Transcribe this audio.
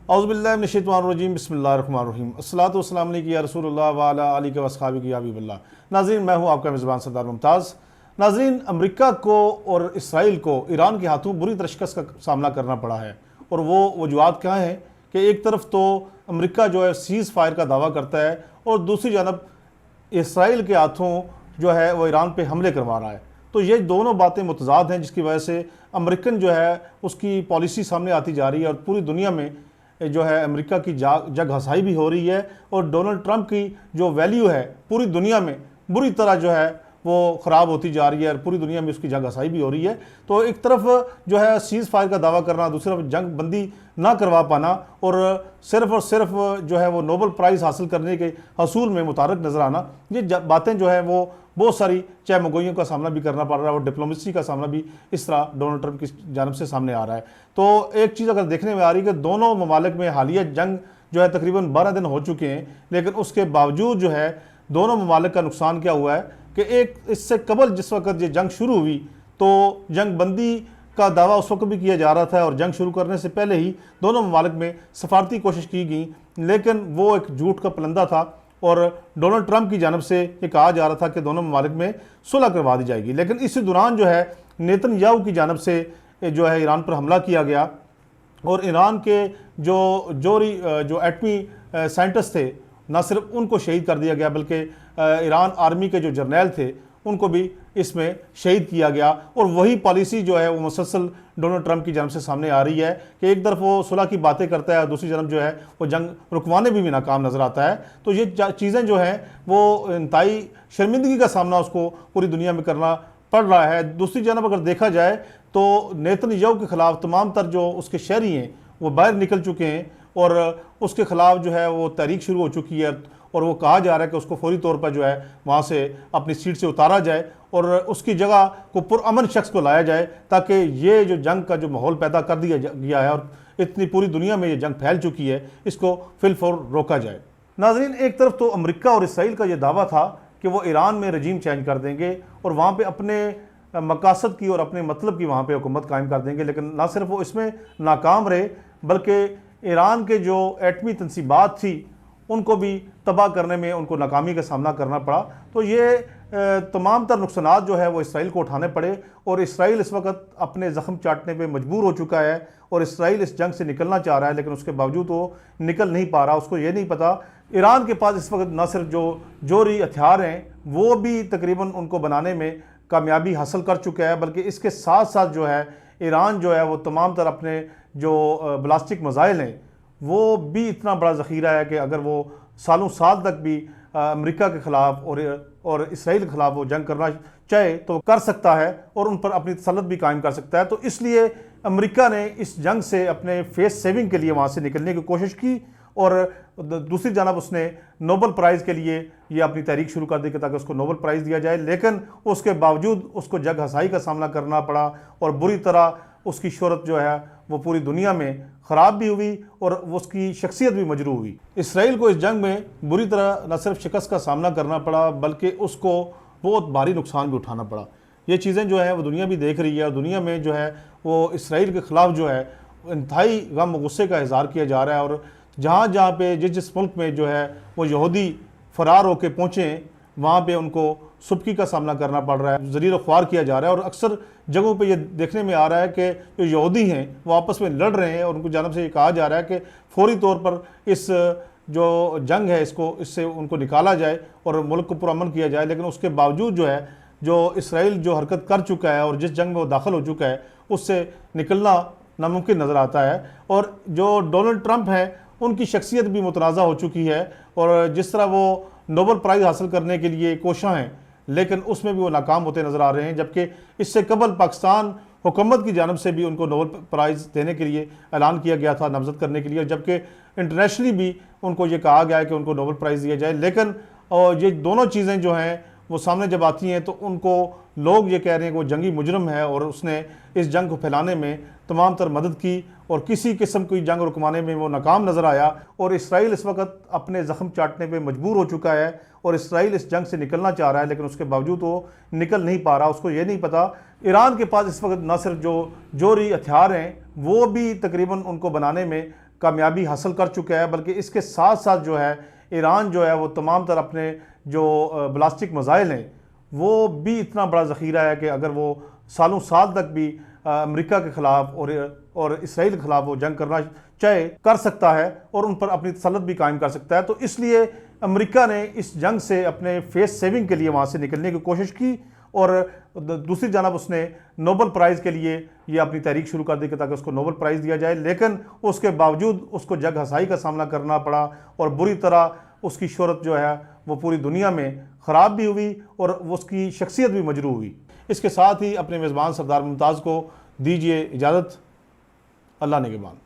औज़ुबिल्लाहिमिनश्शैतानिर्रजीम बिस्मिल्लाहिर्रहमानिर्रहीम अस्सलातु वस्सलामु अलैका या रसूलल्लाह व अला आलिका व अस्हाबिका या हबीबल्लाह। नाज़रीन, मैं हूँ आपका मेज़बान सरदार मुमताज़। नाज़रीन, अमेरिका को और इसराइल को ईरान के हाथों बुरी तरह शिकस्त का सामना करना पड़ा है, और वो वजूहात क्या हैं कि एक तरफ तो अमेरिका जो है सीज़ फायर का दावा करता है और दूसरी जानब इसराइल के हाथों जो है वो ईरान पे हमले करवा रहा है। तो ये दोनों बातें मुतज़ाद हैं, जिसकी वजह से अमेरिकन जो है उसकी पॉलिसी सामने आती जा रही है और पूरी दुनिया में जो है अमेरिका की जग हसाई भी हो रही है, और डोनाल्ड ट्रंप की जो वैल्यू है पूरी दुनिया में बुरी तरह जो है वो ख़राब होती जा रही है और पूरी दुनिया में उसकी जग हसाई भी हो रही है। तो एक तरफ जो है सीज़ फायर का दावा करना, दूसरी तरफ जंग बंदी ना करवा पाना और सिर्फ जो है वो नोबल प्राइज़ हासिल करने के हसूल में मुतारक नज़र आना, ये बातें जो है वो बहुत सारी चाहे मगोइयों का सामना भी करना पड़ रहा है और डिप्लोमेसी का सामना भी इस तरह डोनाल्ड ट्रंप की जानब से सामने आ रहा है। तो एक चीज़ अगर देखने में आ रही है कि दोनों ममालिक में हालिया जंग जो है तकरीबन 12 दिन हो चुके हैं, लेकिन उसके बावजूद जो है दोनों ममालिक का नुकसान क्या हुआ है कि एक इससे कबल जिस वक्त ये जंग शुरू हुई तो जंग बंदी का दावा उस वक्त भी किया जा रहा था और जंग शुरू करने से पहले ही दोनों ममालिक में सफारती कोशिश की गई, लेकिन वो एक झूठ का पलंदा था और डोनाल्ड ट्रंप की जानब से ये कहा जा रहा था कि दोनों ममालिक में सुलह करवा दी जाएगी। लेकिन इसी दौरान जो है नेतन्याहू की जानब से जो है ईरान पर हमला किया गया और ईरान के जो एटमी साइंटिस्ट थे न सिर्फ उनको शहीद कर दिया गया, बल्कि ईरान आर्मी के जो जर्नैल थे उनको भी इसमें शहीद किया गया। और वही पॉलिसी जो है वो मुसलसल डोनाल्ड ट्रंप की जानब से सामने आ रही है कि एक तरफ वो सुलह की बातें करता है, दूसरी जानब जो है वो जंग रुकवाने में भी नाकाम नज़र आता है। तो ये चीज़ें जो हैं वो इंतहाई शर्मिंदगी का सामना उसको पूरी दुनिया में करना पड़ रहा है। दूसरी जानब अगर देखा जाए तो नेतन्याहू के ख़िलाफ़ तमाम तर जो उसके शहरी हैं वो बाहर निकल चुके हैं और उसके ख़िलाफ़ जो है वो तहरीक शुरू हो चुकी है और वो कहा जा रहा है कि उसको फौरी तौर पर जो है वहाँ से अपनी सीट से उतारा जाए और उसकी जगह को पुरअमन शख्स को लाया जाए, ताकि ये जो जंग का जो माहौल पैदा कर दिया गया है और इतनी पूरी दुनिया में ये जंग फैल चुकी है, इसको फिलफौर रोका जाए। नाज़रीन, एक तरफ तो अमेरिका और इसराइल का ये दावा था कि वो ईरान में रजीम चेंज कर देंगे और वहाँ पर अपने मकासद की और अपने मतलब की वहाँ पर हुकूमत कायम कर देंगे, लेकिन ना सिर्फ वो इसमें नाकाम रहे बल्कि ईरान के जो एटमी तनसीबात थी उनको भी तबाह करने में उनको नाकामी का सामना करना पड़ा। तो ये तमाम तर नुकसानात जो है वो इसराइल को उठाने पड़े और इसराइल इस वक्त अपने ज़ख्म चाटने पे मजबूर हो चुका है और इसराइल इस जंग से निकलना चाह रहा है, लेकिन उसके बावजूद वो निकल नहीं पा रहा। उसको ये नहीं पता ईरान के पास इस वक्त न सिर्फ जो जोहरी हथियार हैं वो भी तकरीबन उनको बनाने में कामयाबी हासिल कर चुका है, बल्कि इसके साथ साथ जो है ईरान जो है वो तमाम तर अपने जो ब्लास्टिक मिसाइल हैं वो भी इतना बड़ा ज़ख़ीरा है कि अगर वो सालों साल तक भी अमेरिका के ख़िलाफ़ और इसराइल के ख़िलाफ़ वो जंग करना चाहे तो कर सकता है और उन पर अपनी तसल्लुत भी कायम कर सकता है। तो इसलिए अमेरिका ने इस जंग से अपने फेस सेविंग के लिए वहाँ से निकलने की कोशिश की और दूसरी जानब उसने नोबल प्राइज़ के लिए ये अपनी तहरीक शुरू कर दी कि ताकि उसको नोबल प्राइज़ दिया जाए, लेकिन उसके बावजूद उसको जग हसाई का सामना करना पड़ा और बुरी तरह उसकी शोहरत जो है वो पूरी दुनिया में ख़राब भी हुई और उसकी शख्सियत भी मजरूह हुई। इसराइल को इस जंग में बुरी तरह न सिर्फ शिकस्त का सामना करना पड़ा बल्कि उसको बहुत भारी नुकसान भी उठाना पड़ा। ये चीज़ें जो है वो दुनिया भी देख रही है और दुनिया में जो है वो इसराइल के ख़िलाफ़ जो है इंतहाई गम गुस्से का इज़हार किया जा रहा है और जहाँ जहाँ पे जिस मुल्क में जो है वो यहूदी फ़रार होकर पहुँचे वहाँ पे उनको सुबकी का सामना करना पड़ रहा है, ज़रीर ख्वार किया जा रहा है और अक्सर जगहों पे ये देखने में आ रहा है कि जो यहूदी हैं वो आपस में लड़ रहे हैं और उनको जानब से ये कहा जा रहा है कि फौरी तौर पर इस जो जंग है इससे उनको निकाला जाए और मुल्क को पुरअमन किया जाए। लेकिन उसके बावजूद जो है जो इसराइल जो हरकत कर चुका है और जिस जंग में वो दाखिल हो चुका है उससे निकलना नामुमकिन नज़र आता है। और जो डोनाल्ड ट्रंप हैं उनकी शख्सियत भी मुतनाज़ा हो चुकी है और जिस तरह वो नोबल प्राइज़ हासिल करने के लिए कोशिश हैं लेकिन उसमें भी वो नाकाम होते नज़र आ रहे हैं, जबकि इससे कबल पाकिस्तान हुकूमत की जानब से भी उनको नोबल प्राइज़ देने के लिए ऐलान किया गया था नामज़द करने के लिए, जबकि इंटरनेशनली भी उनको ये कहा गया है कि उनको नोबल प्राइज़ दिया जाए। लेकिन ये दोनों चीज़ें जो हैं वो सामने जब आती हैं तो उनको लोग ये कह रहे हैं कि वो जंगी मुजरम है और उसने इस जंग को फैलाने में तमाम तर मदद की और किसी किस्म की जंग रुकवाने में वो नाकाम नज़र आया और इसराइल इस वक्त अपने ज़ख्म चाटने पे मजबूर हो चुका है और इसराइल इस जंग से निकलना चाह रहा है, लेकिन उसके बावजूद वो निकल नहीं पा रहा। उसको ये नहीं पता ईरान के पास इस वक्त न सिर्फ जो जोहरी हथियार हैं वो भी तकरीबन उनको बनाने में कामयाबी हासिल कर चुका है, बल्कि इसके साथ साथ जो है ईरान जो है वो तमाम तरह अपने जो बलास्टिक मज़ाइल हैं वो भी इतना बड़ा ज़ख़ीरा है कि अगर वो सालों साल तक भी अमेरिका के ख़िलाफ़ और इसराइल के ख़िलाफ़ वो जंग करना चाहे कर सकता है और उन पर अपनी तसल्लुत भी कायम कर सकता है। तो इसलिए अमेरिका ने इस जंग से अपने फेस सेविंग के लिए वहाँ से निकलने की कोशिश की और दूसरी जानब उसने नोबल प्राइज़ के लिए ये अपनी तहरीक शुरू कर दी कि ताकि उसको नोबल प्राइज़ दिया जाए, लेकिन उसके बावजूद उसको जग हसाई का सामना करना पड़ा और बुरी तरह उसकी शोहरत जो है वो पूरी दुनिया में ख़राब भी हुई और उसकी शख्सियत भी मजरूह हुई। इसके साथ ही अपने मेज़बान सरदार मुमताज़ को दीजिए इजाज़त। अल्लाह निगहबान।